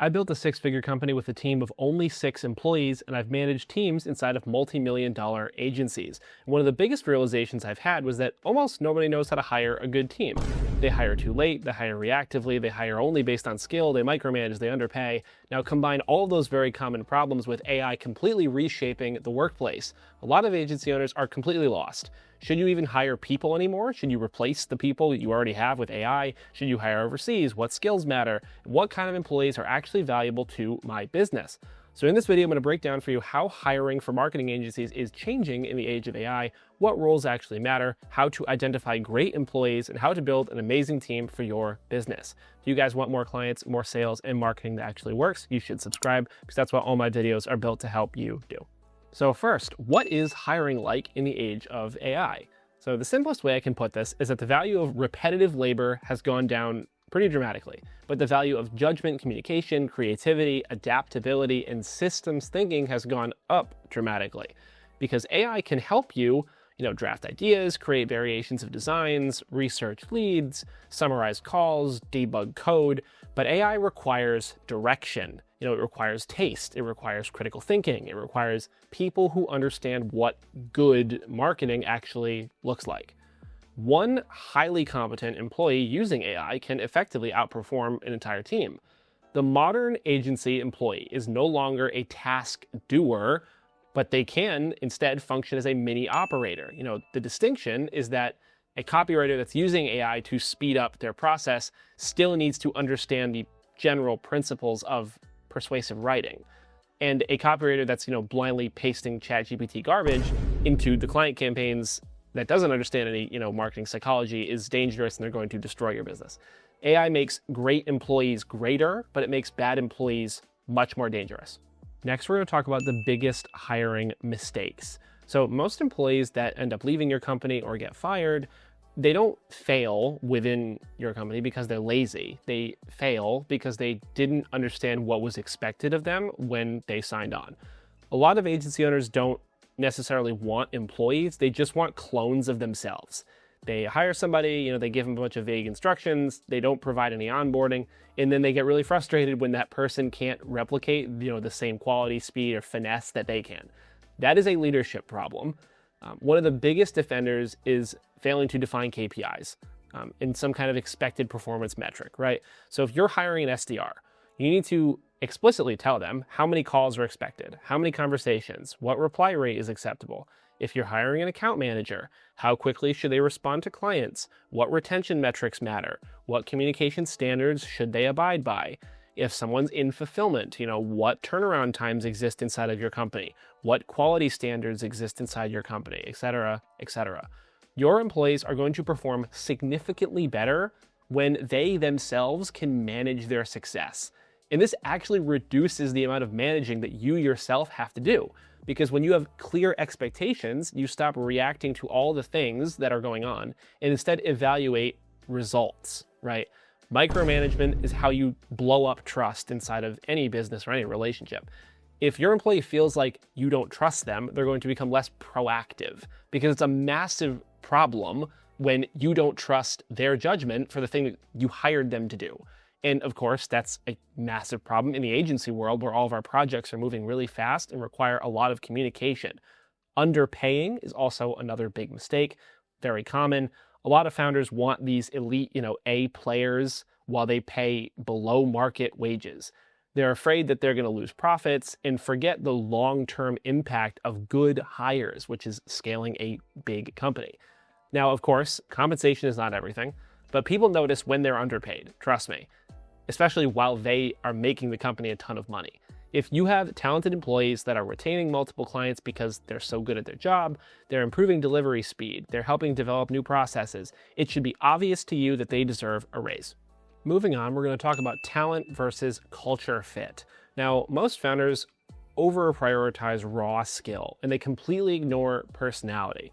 I built a six-figure company with a team of only 6 employees, and I've managed teams inside of multi-million-dollar agencies. And one of the biggest realizations I've had was that almost nobody knows how to hire a good team. They hire too late, they hire reactively, they hire only based on skill, they micromanage, they underpay. Now combine all of those very common problems with AI completely reshaping the workplace. A lot of agency owners are completely lost. Should you even hire people anymore? Should you replace the people you already have with AI? Should you hire overseas? What skills matter? What kind of employees are actually valuable to my business? So in this video, I'm going to break down for you how hiring for marketing agencies is changing in the age of AI, what roles actually matter, how to identify great employees, and how to build an amazing team for your business. If you guys want more clients, more sales, and marketing that actually works, you should subscribe because that's what all my videos are built to help you do. So first, what is hiring like in the age of AI? So the simplest way I can put this is that the value of repetitive labor has gone down pretty dramatically, but the value of judgment, communication, creativity, adaptability, and systems thinking has gone up dramatically because AI can help you, draft ideas, create variations of designs, research leads, summarize calls, debug code, but AI requires direction. It requires taste, it requires critical thinking, it requires people who understand what good marketing actually looks like. One highly competent employee using AI can effectively outperform an entire team. The modern agency employee is no longer a task doer, but they can instead function as a mini operator. The distinction is that a copywriter that's using AI to speed up their process still needs to understand the general principles of persuasive writing. And a copywriter that's, blindly pasting ChatGPT garbage into the client campaigns that doesn't understand any, marketing psychology is dangerous and they're going to destroy your business. AI makes great employees greater, but it makes bad employees much more dangerous. Next, we're going to talk about the biggest hiring mistakes. So most employees that end up leaving your company or get fired, they don't fail within your company because they're lazy. They fail because they didn't understand what was expected of them when they signed on. A lot of agency owners don't necessarily want employees, they just want clones of themselves. They hire somebody, they give them a bunch of vague instructions, they don't provide any onboarding, and then they get really frustrated when that person can't replicate, the same quality, speed, or finesse that they can. That is a leadership problem. One of the biggest offenders is failing to define KPIs in some kind of expected performance metric, right? So if you're hiring an SDR, you need to explicitly tell them how many calls are expected, how many conversations, what reply rate is acceptable. If you're hiring an account manager, how quickly should they respond to clients? What retention metrics matter? What communication standards should they abide by? If someone's in fulfillment, what turnaround times exist inside of your company? What quality standards exist inside your company, et cetera, et cetera. Your employees are going to perform significantly better when they themselves can manage their success. And this actually reduces the amount of managing that you yourself have to do. Because when you have clear expectations, you stop reacting to all the things that are going on and instead evaluate results, right? Micromanagement is how you blow up trust inside of any business or any relationship. If your employee feels like you don't trust them, they're going to become less proactive because it's a massive problem when you don't trust their judgment for the thing that you hired them to do. And of course, that's a massive problem in the agency world where all of our projects are moving really fast and require a lot of communication. Underpaying is also another big mistake, very common. A lot of founders want these elite, A players while they pay below market wages. They're afraid that they're going to lose profits and forget the long-term impact of good hires, which is scaling a big company. Now, of course, compensation is not everything, but people notice when they're underpaid, trust me, especially while they are making the company a ton of money. If you have talented employees that are retaining multiple clients because they're so good at their job, they're improving delivery speed, they're helping develop new processes, it should be obvious to you that they deserve a raise. Moving on, we're going to talk about talent versus culture fit. Now, most founders over-prioritize raw skill, and they completely ignore personality.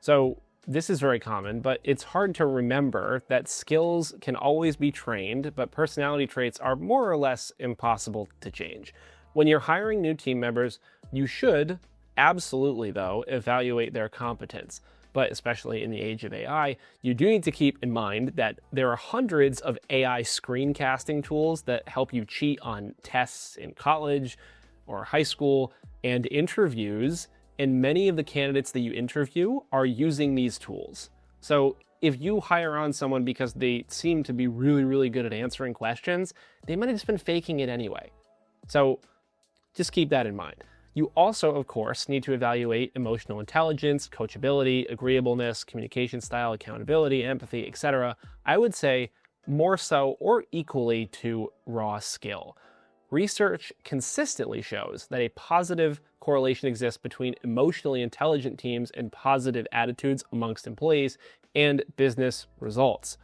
So this is very common, but it's hard to remember that skills can always be trained, but personality traits are more or less impossible to change. When you're hiring new team members, you should absolutely, though, evaluate their competence. But especially in the age of AI, you do need to keep in mind that there are hundreds of AI screencasting tools that help you cheat on tests in college or high school and interviews, and many of the candidates that you interview are using these tools. So if you hire on someone because they seem to be really, really good at answering questions, they might have just been faking it anyway. So just keep that in mind. You also, of course, need to evaluate emotional intelligence, coachability, agreeableness, communication style, accountability, empathy, etc. I would say more so or equally to raw skill. Research consistently shows that a positive correlation exists between emotionally intelligent teams and positive attitudes amongst employees and business results.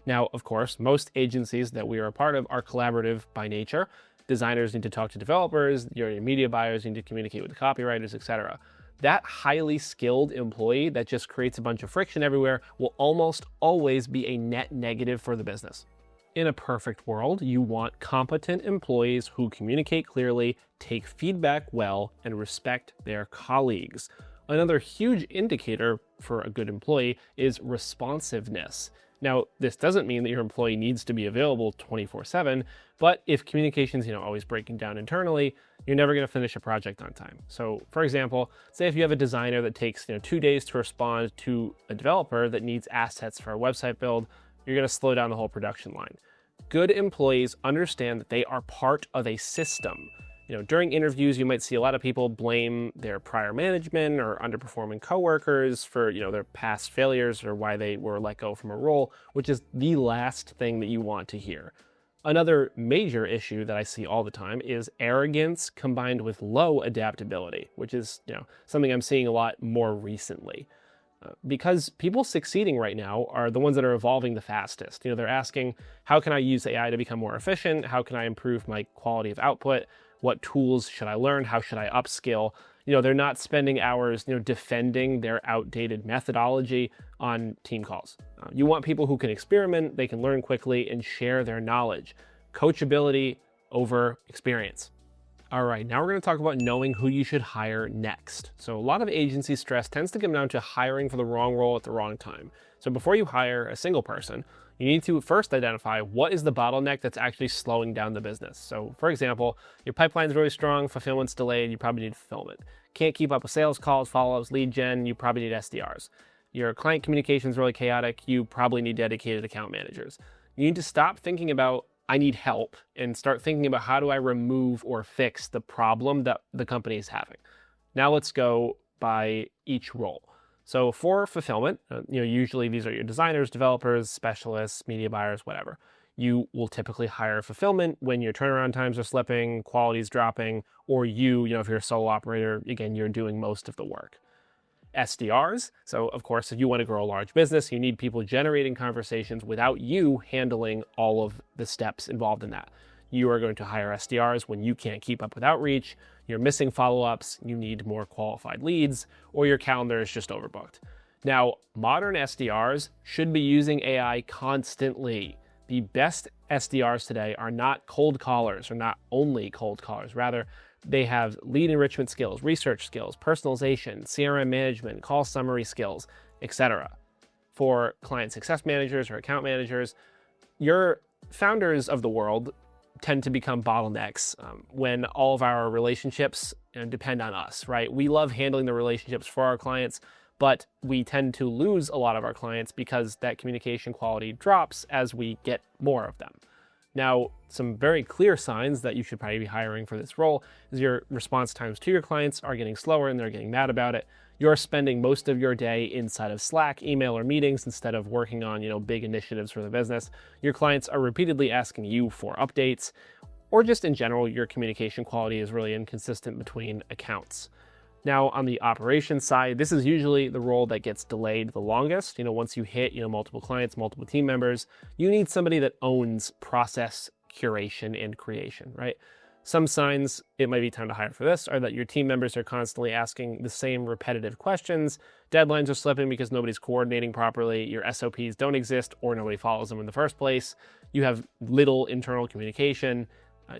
Now, of course, most agencies that we are a part of are collaborative by nature. Designers need to talk to developers, your media buyers need to communicate with the copywriters, etc. That highly skilled employee that just creates a bunch of friction everywhere will almost always be a net negative for the business. In a perfect world, you want competent employees who communicate clearly, take feedback well, and respect their colleagues. Another huge indicator for a good employee is responsiveness. Now, this doesn't mean that your employee needs to be available 24/7, but if communication's always breaking down internally, you're never going to finish a project on time. So, for example, say if you have a designer that takes 2 days to respond to a developer that needs assets for a website build, you're going to slow down the whole production line. Good employees understand that they are part of a system. During interviews, you might see a lot of people blame their prior management or underperforming coworkers for, their past failures or why they were let go from a role, which is the last thing that you want to hear. Another major issue that I see all the time is arrogance combined with low adaptability, which is, something I'm seeing a lot more recently. Because people succeeding right now are the ones that are evolving the fastest. They're asking, how can I use AI to become more efficient? How can I improve my quality of output? What tools should I learn? How should I upskill? They're not spending hours, defending their outdated methodology on team calls. You want people who can experiment, they can learn quickly, and share their knowledge. Coachability over experience. All right, now we're going to talk about knowing who you should hire next. So a lot of agency stress tends to come down to hiring for the wrong role at the wrong time. So before you hire a single person, you need to first identify what is the bottleneck that's actually slowing down the business. So for example, your pipeline's really strong, fulfillment's delayed, you probably need fulfillment. Can't keep up with sales calls, follow-ups, lead gen, you probably need SDRs. Your client communication's really chaotic, you probably need dedicated account managers. You need to stop thinking about I need help and start thinking about how do I remove or fix the problem that the company is having. Now let's go by each role. So for fulfillment, usually these are your designers, developers, specialists, media buyers, whatever. You will typically hire fulfillment when your turnaround times are slipping, quality's dropping, or if you're a solo operator, again, you're doing most of the work. SDRs. So of course, if you want to grow a large business, you need people generating conversations without you handling all of the steps involved in that. You are going to hire SDRs when you can't keep up with outreach, you're missing follow-ups, you need more qualified leads, or your calendar is just overbooked. Now, modern SDRs should be using AI constantly. The best SDRs today are not cold callers, or not only cold callers. Rather, they have lead enrichment skills, research skills, personalization, CRM management, call summary skills, etc. For client success managers or account managers, your founders of the world tend to become bottlenecks when all of our relationships depend on us, right? We love handling the relationships for our clients, but we tend to lose a lot of our clients because that communication quality drops as we get more of them. Now, some very clear signs that you should probably be hiring for this role is your response times to your clients are getting slower and they're getting mad about it. You're spending most of your day inside of Slack, email, or meetings instead of working on, big initiatives for the business. Your clients are repeatedly asking you for updates, or just in general, your communication quality is really inconsistent between accounts. Now, on the operations side, this is usually the role that gets delayed the longest. Once you hit, multiple clients, multiple team members, you need somebody that owns process curation and creation, right? Some signs it might be time to hire for this are that your team members are constantly asking the same repetitive questions, deadlines are slipping because nobody's coordinating properly, your SOPs don't exist or nobody follows them in the first place, you have little internal communication,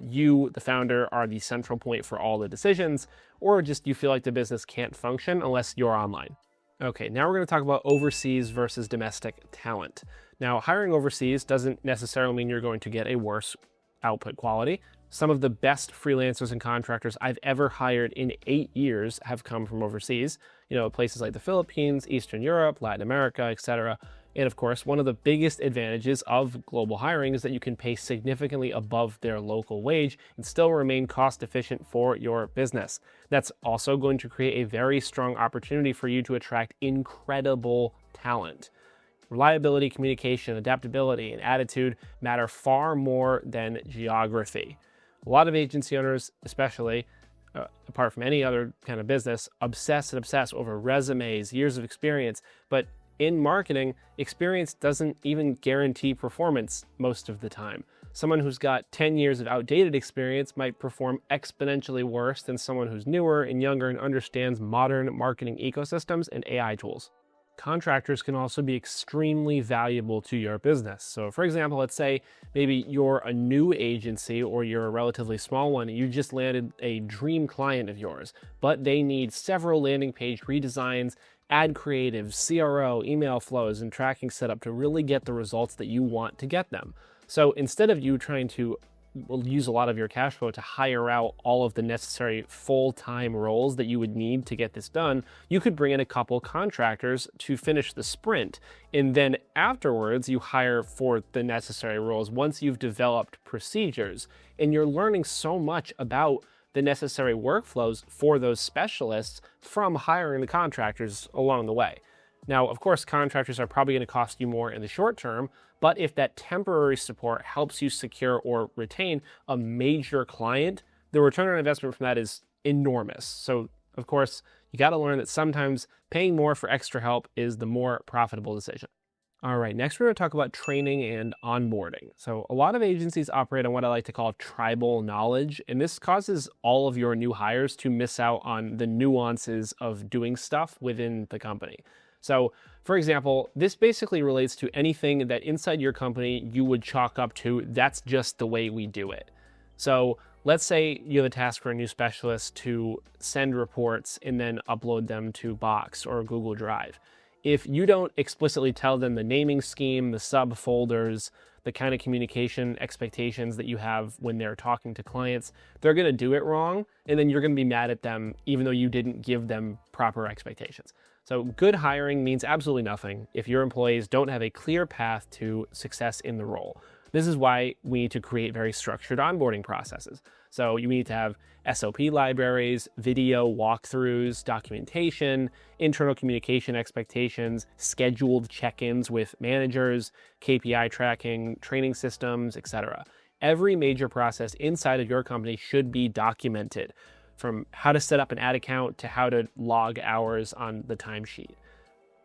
you, the founder, are the central point for all the decisions, or just you feel like the business can't function unless you're online. Okay, now we're going to talk about overseas versus domestic talent. Now, hiring overseas doesn't necessarily mean you're going to get a worse output quality. Some of the best freelancers and contractors I've ever hired in 8 years have come from overseas, places like the Philippines, Eastern Europe, Latin America, etc. And of course, one of the biggest advantages of global hiring is that you can pay significantly above their local wage and still remain cost efficient for your business. That's also going to create a very strong opportunity for you to attract incredible talent. Reliability, communication, adaptability, and attitude matter far more than geography. A lot of agency owners, especially, apart from any other kind of business, obsess over resumes, years of experience. But in marketing, experience doesn't even guarantee performance most of the time. Someone who's got 10 years of outdated experience might perform exponentially worse than someone who's newer and younger and understands modern marketing ecosystems and AI tools. Contractors can also be extremely valuable to your business. So for example, let's say maybe you're a new agency or you're a relatively small one and you just landed a dream client of yours, but they need several landing page redesigns, ad creatives, CRO, email flows, and tracking set up to really get the results that you want to get them. So instead of you trying to use a lot of your cash flow to hire out all of the necessary full-time roles that you would need to get this done, you could bring in a couple contractors to finish the sprint. And then afterwards, you hire for the necessary roles once you've developed procedures. And you're learning so much about the necessary workflows for those specialists from hiring the contractors along the way. Now, of course, contractors are probably going to cost you more in the short term, but if that temporary support helps you secure or retain a major client, the return on investment from that is enormous. So, of course, you got to learn that sometimes paying more for extra help is the more profitable decision. All right, next we're going to talk about training and onboarding. So a lot of agencies operate on what I like to call tribal knowledge, and this causes all of your new hires to miss out on the nuances of doing stuff within the company. So, for example, this basically relates to anything that inside your company you would chalk up to, that's just the way we do it. So let's say you have a task for a new specialist to send reports and then upload them to Box or Google Drive. If you don't explicitly tell them the naming scheme, the subfolders, the kind of communication expectations that you have when they're talking to clients, they're going to do it wrong, and then you're going to be mad at them even though you didn't give them proper expectations. So good hiring means absolutely nothing if your employees don't have a clear path to success in the role. This is why we need to create very structured onboarding processes. So you need to have SOP libraries, video walkthroughs, documentation, internal communication expectations, scheduled check-ins with managers, KPI tracking, training systems, etc. Every major process inside of your company should be documented, from how to set up an ad account to how to log hours on the timesheet.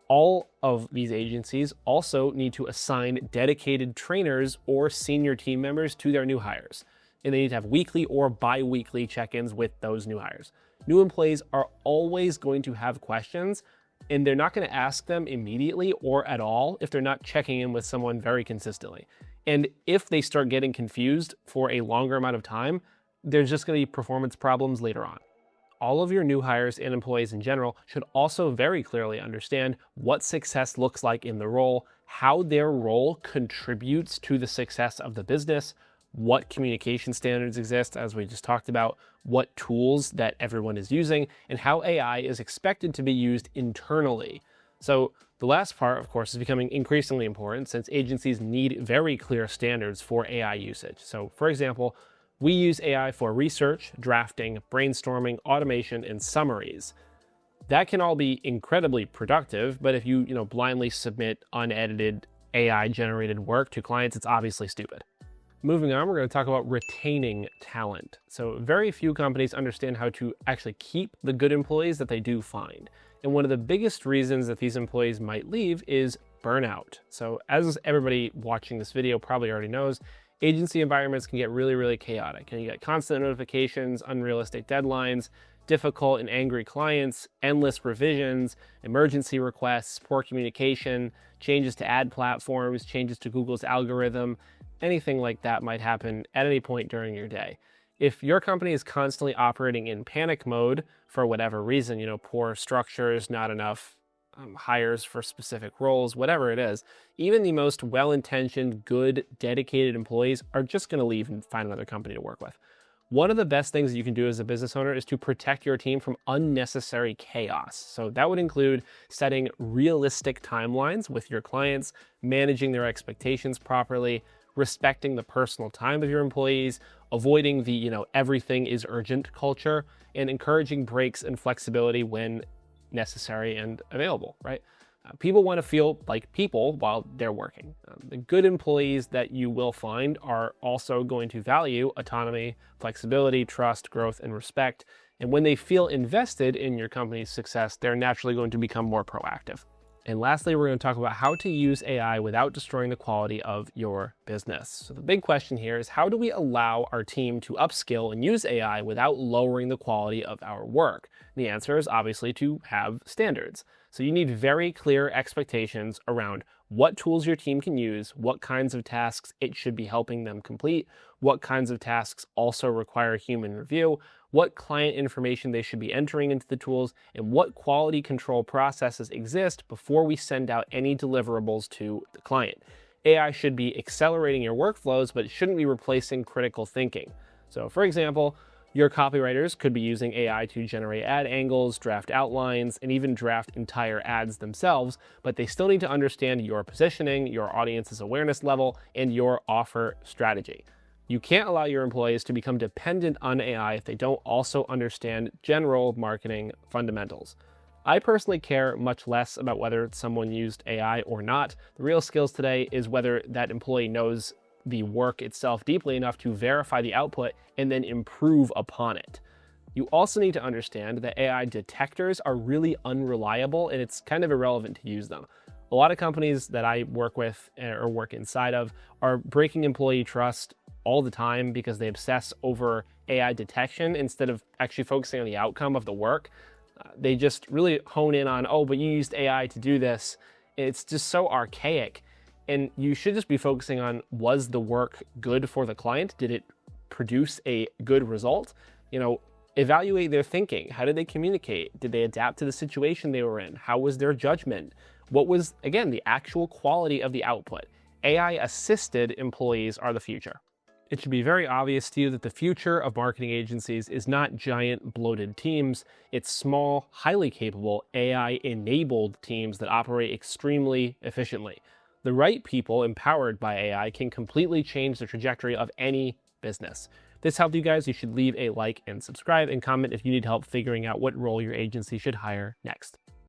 All of these agencies also need to assign dedicated trainers or senior team members to their new hires. And they need to have weekly or bi-weekly check-ins with those new hires. New employees are always going to have questions, and they're not going to ask them immediately or at all if they're not checking in with someone very consistently. And if they start getting confused for a longer amount of time, there's just going to be performance problems later on. All of your new hires and employees in general should also very clearly understand what success looks like in the role, how their role contributes to the success of the business, what communication standards exist, as we just talked about, what tools that everyone is using, and how AI is expected to be used internally. So the last part, of course, is becoming increasingly important since agencies need very clear standards for AI usage. So, for example, we use AI for research, drafting, brainstorming, automation, and summaries. That can all be incredibly productive, but if you blindly submit unedited AI-generated work to clients, it's obviously stupid. Moving on, we're going to talk about retaining talent. So very few companies understand how to actually keep the good employees that they do find. And one of the biggest reasons that these employees might leave is burnout. So as everybody watching this video probably already knows, agency environments can get really, really chaotic, and you get constant notifications, unrealistic deadlines, difficult and angry clients, endless revisions, emergency requests, poor communication, changes to ad platforms, changes to Google's algorithm. Anything like that might happen at any point during your day. If your company is constantly operating in panic mode for whatever reason, poor structures, not enough hires for specific roles, whatever it is, even the most well-intentioned, good, dedicated employees are just going to leave and find another company to work with. One of the best things that you can do as a business owner is to protect your team from unnecessary chaos. So that would include setting realistic timelines with your clients, managing their expectations properly, respecting the personal time of your employees, avoiding the, everything is urgent culture, and encouraging breaks and flexibility when necessary and available, right? People want to feel like people while they're working. The good employees that you will find are also going to value autonomy, flexibility, trust, growth, and respect. And when they feel invested in your company's success, they're naturally going to become more proactive. And lastly, we're going to talk about how to use AI without destroying the quality of your business. So the big question here is, how do we allow our team to upskill and use AI without lowering the quality of our work? The answer is obviously to have standards. So you need very clear expectations around what tools your team can use, what kinds of tasks it should be helping them complete, what kinds of tasks also require human review, what client information they should be entering into the tools, and what quality control processes exist before we send out any deliverables to the client. AI should be accelerating your workflows, but it shouldn't be replacing critical thinking. So for example, your copywriters could be using AI to generate ad angles, draft outlines, and even draft entire ads themselves, but they still need to understand your positioning, your audience's awareness level, and your offer strategy. You can't allow your employees to become dependent on AI if they don't also understand general marketing fundamentals. I personally care much less about whether someone used AI or not. The real skills today is whether that employee knows the work itself deeply enough to verify the output and then improve upon it. You also need to understand that AI detectors are really unreliable and it's kind of irrelevant to use them. A lot of companies that I work with or work inside of are breaking employee trust all the time because they obsess over AI detection instead of actually focusing on the outcome of the work. They just really hone in on, oh, but you used AI to do this. It's just so archaic. And you should just be focusing on, was the work good for the client? Did it produce a good result? Evaluate their thinking. How did they communicate? Did they adapt to the situation they were in? How was their judgment? What was, again, the actual quality of the output? AI-assisted employees are the future. It should be very obvious to you that the future of marketing agencies is not giant bloated teams. It's small, highly capable, AI-enabled teams that operate extremely efficiently. The right people empowered by AI can completely change the trajectory of any business. If this helped you guys, you should leave a like and subscribe and comment if you need help figuring out what role your agency should hire next.